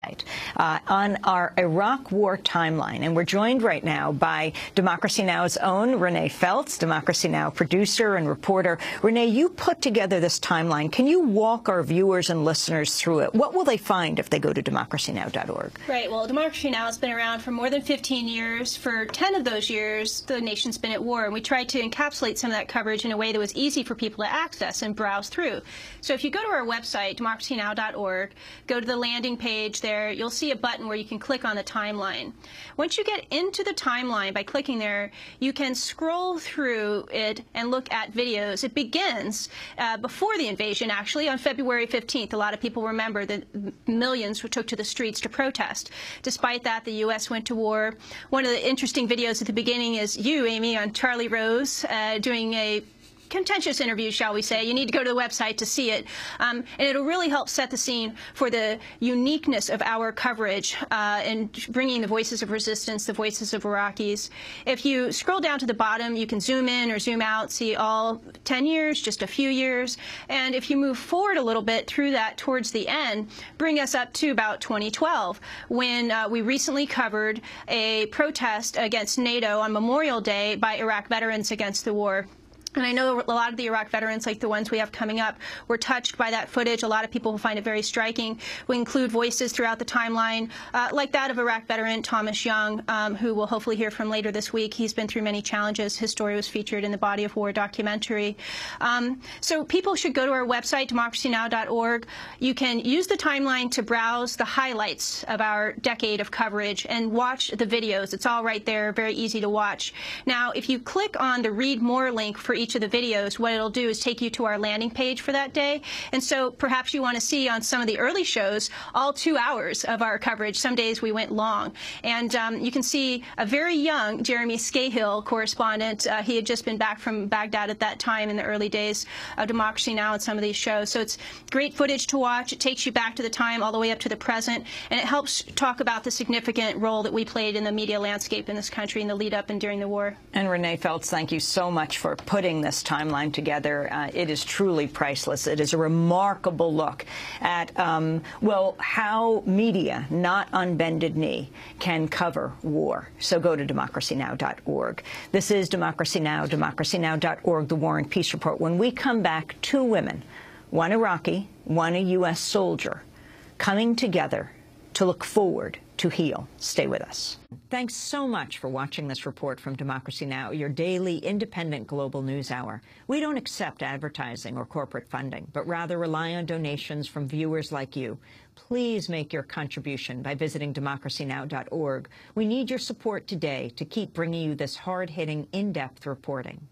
On our Iraq War timeline. And we're joined right now by Democracy Now!'s own Renee Feltz, Democracy Now! Producer and reporter. Renee, you put together this timeline. Can you walk our viewers and listeners through it? What will they find if they go to democracynow.org? Right. Well, Democracy Now! Has been around for more than 15 years. For 10 of those years, the nation's been at war. And we tried to encapsulate some of that coverage in a way that was easy for people to access and browse through. So if you go to our website, democracynow.org, go to the landing page there, you'll see a button where you can click on the timeline. Once you get into the timeline by clicking there, you can scroll through it and look at videos. It begins before the invasion, actually, on February 15th. A lot of people remember that millions took to the streets to protest. Despite that, the U.S. went to war. One of the interesting videos at the beginning is you, Amy, on Charlie Rose doing a contentious interview, shall we say. You need to go to the website to see it. And it'll really help set the scene for the uniqueness of our coverage and bringing the voices of resistance, the voices of Iraqis. If you scroll down to the bottom, you can zoom in or zoom out, see all 10 years, just a few years. And if you move forward a little bit through that towards the end, bring us up to about 2012, when we recently covered a protest against NATO on Memorial Day by Iraq veterans against the war. And I know a lot of the Iraq veterans, like the ones we have coming up, were touched by that footage. A lot of people will find it very striking. We include voices throughout the timeline, like that of Iraq veteran Thomas Young, who we'll hopefully hear from later this week. He's been through many challenges. His story was featured in the Body of War documentary. So people should go to our website, democracynow.org. You can use the timeline to browse the highlights of our decade of coverage and watch the videos. It's all right there, very easy to watch. Now, if you click on the Read More link for each of the videos, what it'll do is take you to our landing page for that day. And so perhaps you want to see on some of the early shows all 2 hours of our coverage. Some days we went long. And you can see a very young Jeremy Scahill correspondent. He had just been back from Baghdad at that time in the early days of Democracy Now! And some of these shows. So it's great footage to watch. It takes you back to the time all the way up to the present. And it helps talk about the significant role that we played in the media landscape in this country in the lead up and during the war. And Renee Feltz, thank you so much for putting this timeline together. It is truly priceless. It is a remarkable look at, well, how media, not on bended knee, can cover war. So go to democracynow.org. This is Democracy Now!, democracynow.org, the War and Peace Report. When we come back, 2 women, one Iraqi, one a U.S. soldier, coming together to look forward to heal. Stay with us. Thanks so much for watching this report from Democracy Now!, your daily independent global news hour. We don't accept advertising or corporate funding, but rather rely on donations from viewers like you. Please make your contribution by visiting democracynow.org. We need your support today to keep bringing you this hard-hitting, in-depth reporting.